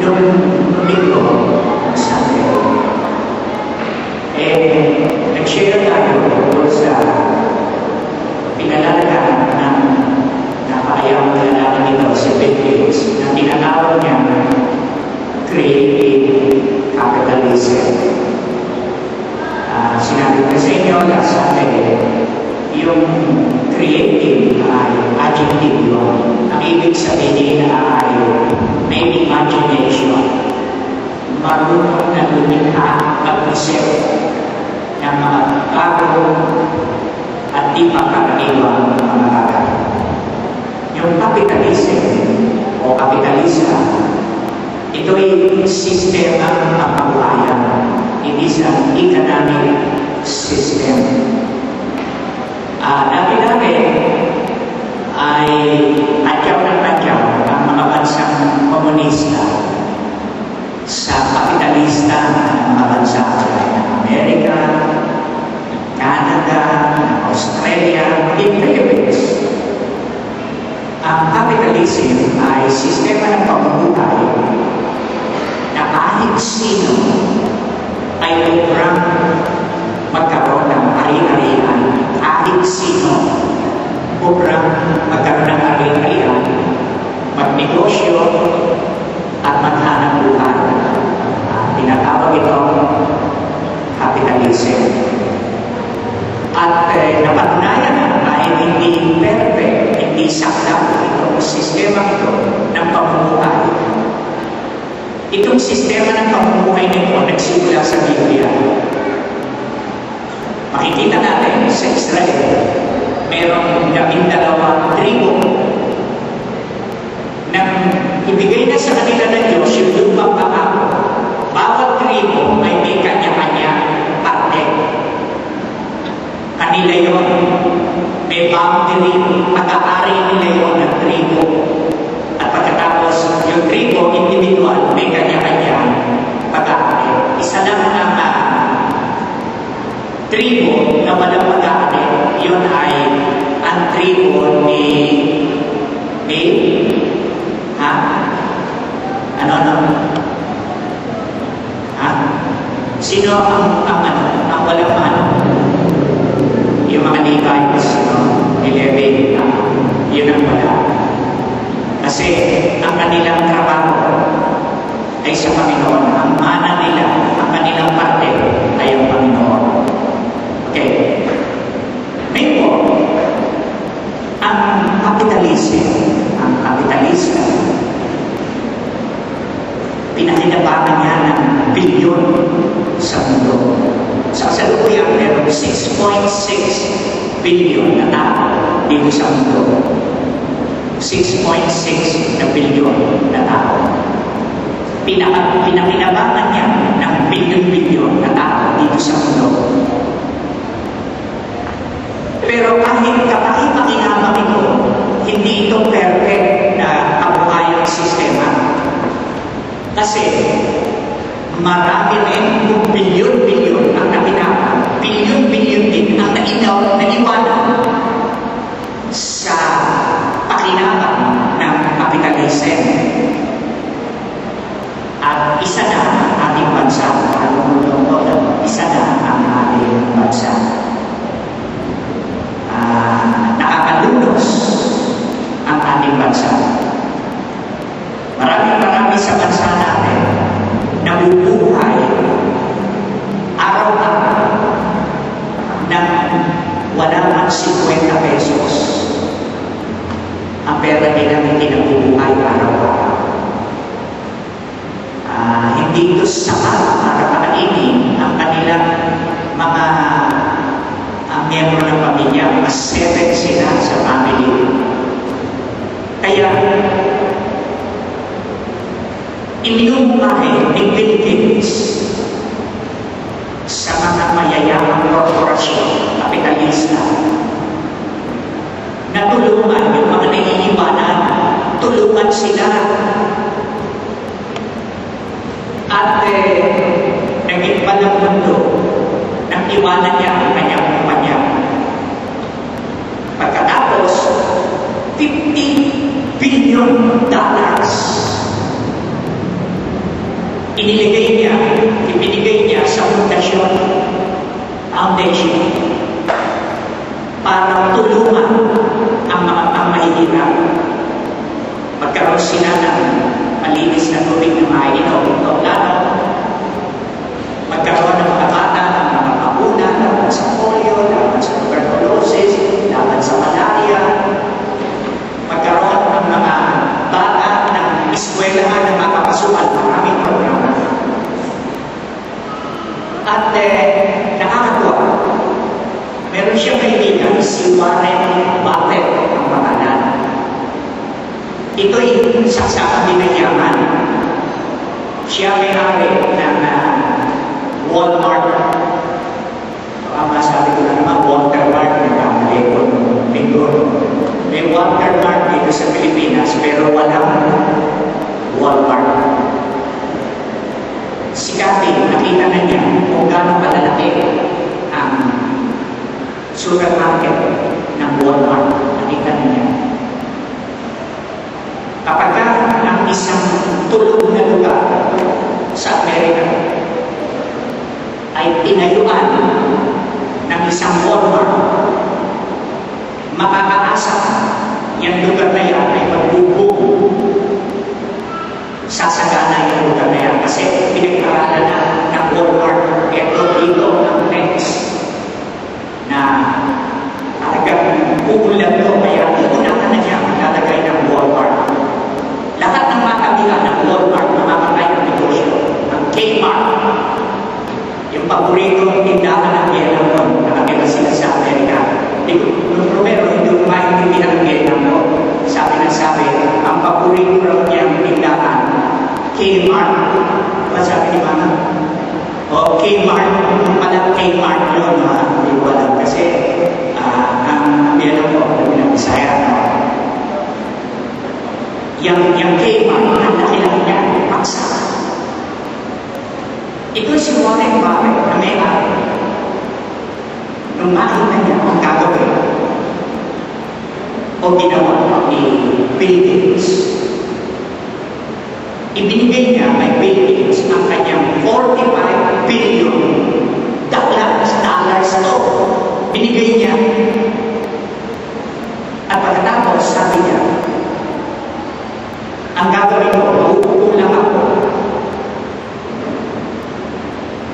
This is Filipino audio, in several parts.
Noong linggo, Sunday, nag-share tayo tungkol sa pinalalagaan ng napakayang lalaki nito si Bill Gates na tinatawag niya creative capitalism. Sinabi ko sa inyo last Sunday, yung creative ay adjective yun. Ang ibig sabihin ay may imagination, marunong na lumikha, mag-isip ng mga bago at di pagkakaiwang mga bagay. Yung capitalism o kapitalista, ito'y sistema ng pamumuhayan. It is an economic system. Dati-dati ay adyaw ang mga bansang komunista sa kapitalista ng mga bansa ng Amerika, Canada, Australia, and Philippines. Ang capitalism ay sistema ng pamumuhay na kahit sino ay librang magkaroon ng ari-arian. Kahit sino librang magkaroon ng ari-arian, magnegosyo at maghanap buhay. Tinatawag itong capitalism. At napatunayan ay hindi perfect, hindi sakdap itong sistema ito ng pamumuhay. Itong sistema ng pamumuhay nito nagsimula sa Biblia. Makikita natin sa Israel, merong 12 tribo nang ibigay na sa kanila ng Diyos yung lupang pangako. Bawat tribo ay may kanya-kanya parte. Kanila yun. May boundary, pag-aari nila yun ng tribo. At pagkatapos, yung tribo, individual, may kanya-kanya pag-aari. Isa lang ang tribo na walang pag-aari, yun ay ang tribo ni sino ang walang mano? Yung mga Levites, ni Levi, yun ang wala. Kasi ang kanilang trabaho ay sa Panginoon. Ang mana nila, ang kanilang parte ay ang Panginoon. Okay. Ngayon, ang kapitalism, ang kapitalista, pinakinabangan niya ng bilyon sa mundo. Sa kasalukuyan, meron 6.6 bilyon na tao dito sa mundo. 6.6 na bilyon na tao. Pinakinabangan niya ng bilyon-bilyon na tao dito sa mundo. Pero kahit kapaki-pakinabang ito, hindi ito perfect na kabuhayang sistema. Kasi marami rin kung bilyon-bilyon ang nakinabang, bilyon-bilyon din ang naiwanan sa pakinabang ng kapitalism. At isa na ang ating bansa, isa na ang ating bansa. Nakakalunos ang ating bansa. Marami sa bansa natin nabubuhay araw-araw ng wala man 50 pesos. Ang pera nila hindi nabubuhay araw-araw. Hindi ito sapat para pakainin ang kanilang mga miyembro ng pamilya. Mas 7 sila sa family. Kaya iniumpahe ni Bill Gates sa mga mayayamang korporasyon, kapitalista, na tulungan yung mga naiiwanan, tulungan sila. At naging balang mundo nang iwanan niya ang kanyang kumpanya. Pagkatapos, $50 billion ibinigay niya sa foundation para tulungan ang mahihirap. Magkaroon sila ng malinis na tubig na maiinom. Lalo, magkaroon ng mga bata ng mga bakuna laban sa polio, laban sa tuberculosis, laban sa malaria. Magkaroon ng mga bata ng eskwelahan na makapasukan. Maraming programa. At nakakatuwa, meron siyang kaibigan, si Warren Buffett ang pangalan. Ito'y saksaka din ng yaman. Siya may-ari ng Walmart. Baka masabi ko na naman, Watermark na kamali ko linggon. May Watermark dito sa Pilipinas, pero walang Walmart. Si Cathy, nakita na niya kung gano'ng kalalaki ang supermarket ng Walmart. Nakita na niya. Kapag ang isang tulog na lugar sa Amerika ay tinayuan ng isang Walmart, makakaasa yung lugar na yan ay magbubong. Sasagana yung lugar na yan kasi pinag-aaralan na ng Walmart. Ito dito ang next na talagang uulan to, kaya iunahan na niya maglalagay ng Walmart. Lahat ng mga kabilang ng Walmart na makakay ng negosyo, ng Kmart, yung paboritong tindahan ng Vietnam na nakita sila sa Amerika. Pero hindi kumain ng Vietnam. Sabi, ang paborito raw niyang tindahan, Kmart. Sabi ni Mama, Kmart, pala Kmart yun, hindi ko alam kasi ang Vietnam ko, Bisaya na. Yang Kmart, ang laki-laki niya, paksa. Ito si Warren Buffett na may-ari. Nung makita niya ang gagawin o ginawa ni Bill Gates, ibinigay niya kay Bill Gates ang kanyang $45 billion to. Binigay niya. At pagkatapos, sabi niya, ang gagawin ko, mauulang ako.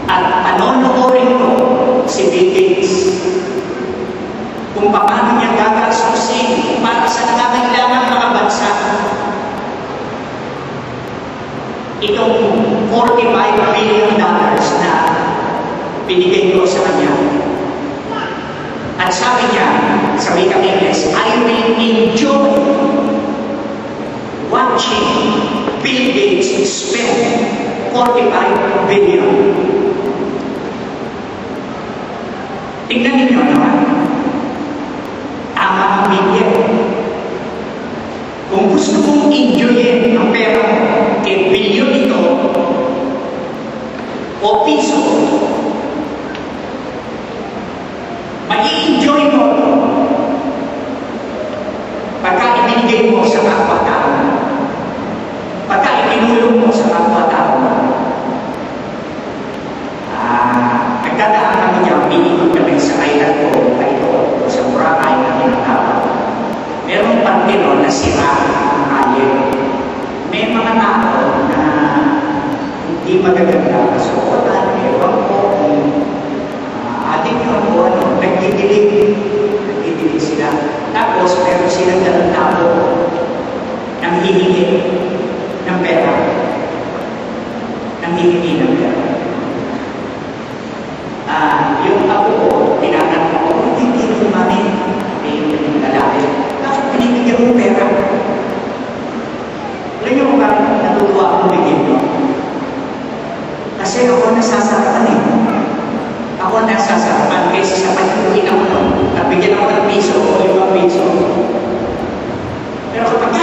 At panonoodin ko si Bill Gates kung paano niya gagasusin para sa nangangailangan mga bansa. Itong $45 billion na binigay ko sa kanya. At sabi niya, sa wikang Ingles, I will enjoy watching Bill Gates spend $45 billion. Tingnan ninyo naman. Tama ang bilyan. Kung gusto mong enjoyin ang pera mo, kay bilyon ito, o piso, mag-i-enjoy mo pagka ibinigay mo sa kapwa-tao, pagka ibinulong mo sa kapwa-tao. Nagdadaan kami niya, binigod kami sa island ko, ito, sa Boracay na tinatawag. Merong parte ron na sira ang alien. May mga tao na hindi magaganda. So, wala, ewan ko kung ating yun o ano, nagdidilig sila. Tapos, meron silang dalang tao nang hihingi ng pera. Nang hihingi ng pera. Yung ako ko, tinatanong ko, hindi ko mami, yung lalaki. Bakit pinibigyan mo pera? Alam niyo kung bakit natutuwa akong bigyan mo? Kasi ako nasasarapan eh. Ako nasasarapan kaysa sa pagkakuhin ako. Nabigyan ako ng piso o 5 piso. Pero kapag